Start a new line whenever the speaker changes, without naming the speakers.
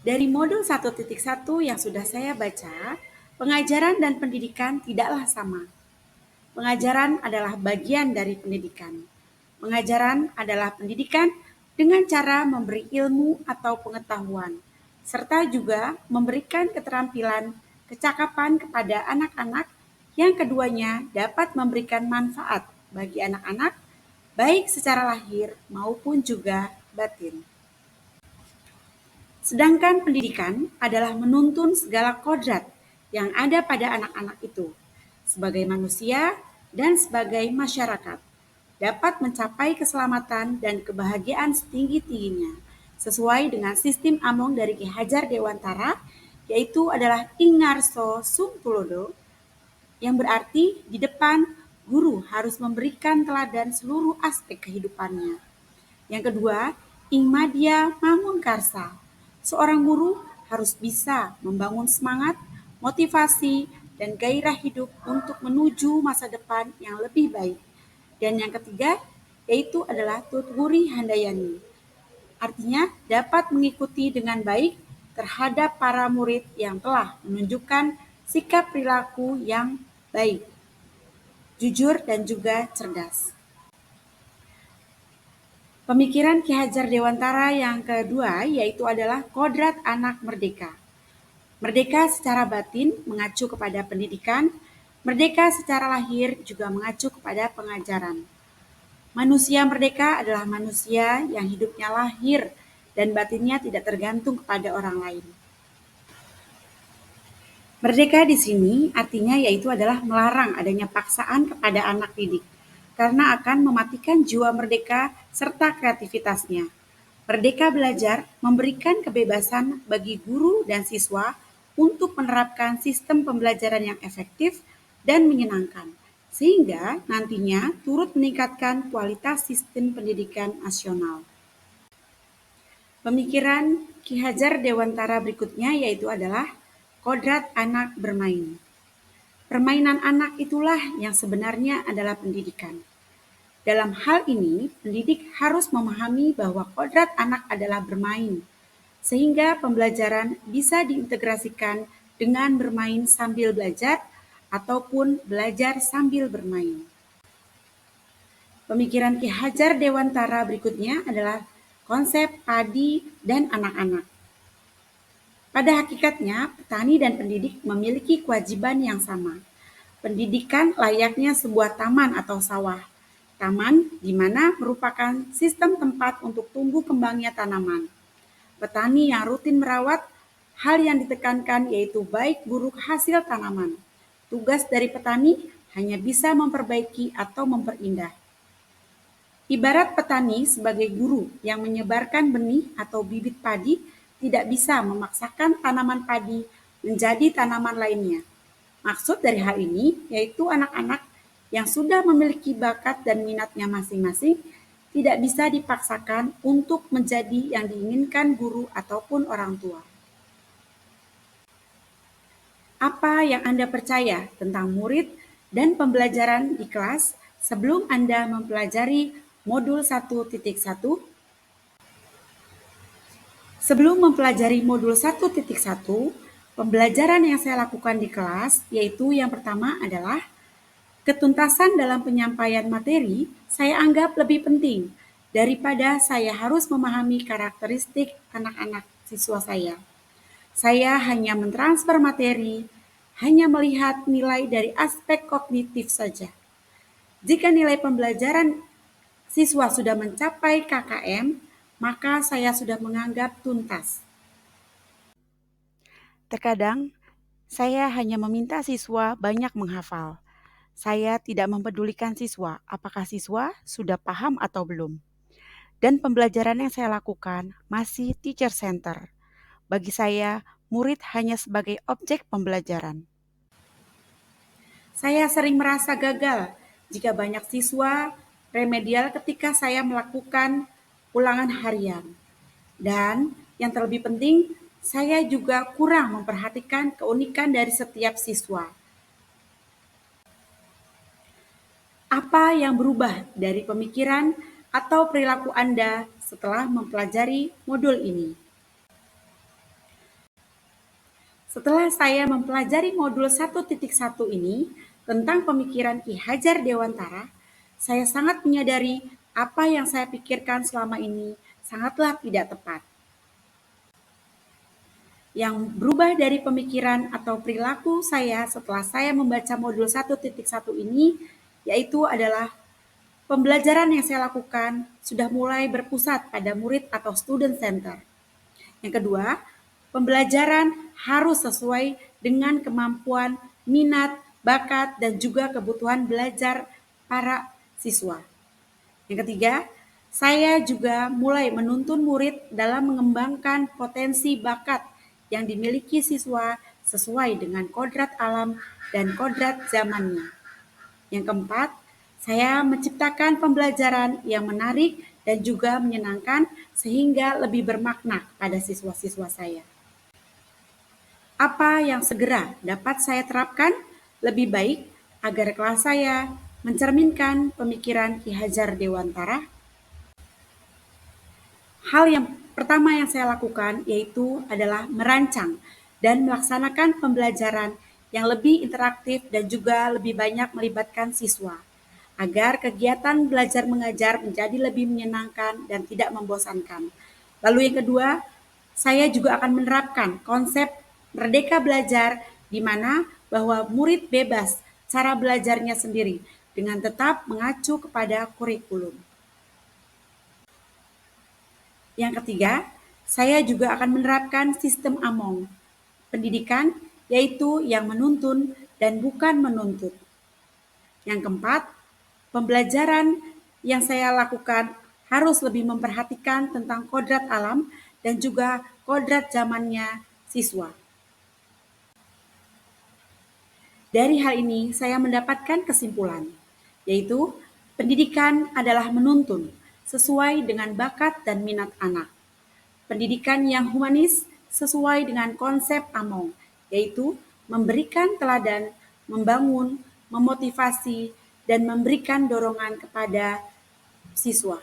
Dari modul 1.1 yang sudah saya baca, pengajaran dan pendidikan tidaklah sama. Pengajaran adalah bagian dari pendidikan. Pengajaran adalah pendidikan dengan cara memberi ilmu atau pengetahuan, serta juga memberikan keterampilan, kecakapan kepada anak-anak yang keduanya dapat memberikan manfaat bagi anak-anak, baik secara lahir maupun juga batin. Sedangkan pendidikan adalah menuntun segala kodrat yang ada pada anak-anak itu, sebagai manusia dan sebagai masyarakat, dapat mencapai keselamatan dan kebahagiaan setinggi-tingginya, sesuai dengan sistem Among dari Ki Hajar Dewantara, yaitu adalah Ingarso Sungtulodo, yang berarti di depan guru harus memberikan teladan seluruh aspek kehidupannya. Yang kedua, Ing Madya Mangunkarsa. Seorang guru harus bisa membangun semangat, motivasi, dan gairah hidup untuk menuju masa depan yang lebih baik. Dan yang ketiga, yaitu adalah Tutwuri Handayani. Artinya dapat mengikuti dengan baik terhadap para murid yang telah menunjukkan sikap perilaku yang baik, jujur, dan juga cerdas. Pemikiran Ki Hajar Dewantara yang kedua yaitu adalah kodrat anak merdeka. Merdeka secara batin mengacu kepada pendidikan, merdeka secara lahir juga mengacu kepada pengajaran. Manusia merdeka adalah manusia yang hidupnya lahir dan batinnya tidak tergantung kepada orang lain. Merdeka di sini artinya yaitu adalah melarang adanya paksaan kepada anak didik, karena akan mematikan jiwa merdeka serta kreativitasnya. Merdeka belajar memberikan kebebasan bagi guru dan siswa untuk menerapkan sistem pembelajaran yang efektif dan menyenangkan, sehingga nantinya turut meningkatkan kualitas sistem pendidikan nasional. Pemikiran Ki Hajar Dewantara berikutnya yaitu adalah kodrat anak bermain. Permainan anak itulah yang sebenarnya adalah pendidikan. Dalam hal ini, pendidik harus memahami bahwa kodrat anak adalah bermain, sehingga pembelajaran bisa diintegrasikan dengan bermain sambil belajar ataupun belajar sambil bermain. Pemikiran Ki Hajar Dewantara berikutnya adalah konsep padi dan anak-anak. Pada hakikatnya, petani dan pendidik memiliki kewajiban yang sama. Pendidikan layaknya sebuah taman atau sawah. Taman di mana merupakan sistem tempat untuk tumbuh kembangnya tanaman. Petani yang rutin merawat, hal yang ditekankan yaitu baik buruk hasil tanaman. Tugas dari petani hanya bisa memperbaiki atau memperindah. Ibarat petani sebagai guru yang menyebarkan benih atau bibit padi tidak bisa memaksakan tanaman padi menjadi tanaman lainnya. Maksud dari hal ini yaitu anak-anak yang sudah memiliki bakat dan minatnya masing-masing tidak bisa dipaksakan untuk menjadi yang diinginkan guru ataupun orang tua. Apa yang Anda percaya tentang murid dan pembelajaran di kelas sebelum Anda mempelajari modul 1.1? Sebelum mempelajari modul 1.1, pembelajaran yang saya lakukan di kelas yaitu yang pertama adalah ketuntasan dalam penyampaian materi saya anggap lebih penting daripada saya harus memahami karakteristik anak-anak siswa saya. Saya hanya mentransfer materi, hanya melihat nilai dari aspek kognitif saja. Jika nilai pembelajaran siswa sudah mencapai KKM, maka saya sudah menganggap tuntas. Terkadang, saya hanya meminta siswa banyak menghafal. Saya tidak mempedulikan siswa, apakah siswa sudah paham atau belum. Dan pembelajaran yang saya lakukan masih teacher center. Bagi saya, murid hanya sebagai objek pembelajaran. Saya sering merasa gagal jika banyak siswa remedial ketika saya melakukan ulangan harian. Dan yang terlebih penting, saya juga kurang memperhatikan keunikan dari setiap siswa. Apa yang berubah dari pemikiran atau perilaku Anda setelah mempelajari modul ini? Setelah saya mempelajari modul 1.1 ini tentang pemikiran Ki Hajar Dewantara, saya sangat menyadari apa yang saya pikirkan selama ini sangatlah tidak tepat. Yang berubah dari pemikiran atau perilaku saya setelah saya membaca modul 1.1 ini, yaitu adalah pembelajaran yang saya lakukan sudah mulai berpusat pada murid atau student center. Yang kedua, pembelajaran harus sesuai dengan kemampuan, minat, bakat, dan juga kebutuhan belajar para siswa. Yang ketiga, saya juga mulai menuntun murid dalam mengembangkan potensi bakat yang dimiliki siswa sesuai dengan kodrat alam dan kodrat zamannya. Yang keempat, saya menciptakan pembelajaran yang menarik dan juga menyenangkan sehingga lebih bermakna pada siswa-siswa saya. Apa yang segera dapat saya terapkan lebih baik agar kelas saya mencerminkan pemikiran Ki Hajar Dewantara? Hal yang pertama yang saya lakukan yaitu adalah merancang dan melaksanakan pembelajaran yang lebih interaktif dan juga lebih banyak melibatkan siswa, agar kegiatan belajar mengajar menjadi lebih menyenangkan dan tidak membosankan. Lalu yang kedua, saya juga akan menerapkan konsep merdeka belajar di mana bahwa murid bebas cara belajarnya sendiri dengan tetap mengacu kepada kurikulum. Yang ketiga, saya juga akan menerapkan sistem AMONG, pendidikan yaitu yang menuntun dan bukan menuntut. Yang keempat, pembelajaran yang saya lakukan harus lebih memperhatikan tentang kodrat alam dan juga kodrat zamannya siswa. Dari hal ini saya mendapatkan kesimpulan, yaitu pendidikan adalah menuntun sesuai dengan bakat dan minat anak. Pendidikan yang humanis sesuai dengan konsep AMONG, yaitu memberikan teladan, membangun, memotivasi, dan memberikan dorongan kepada siswa.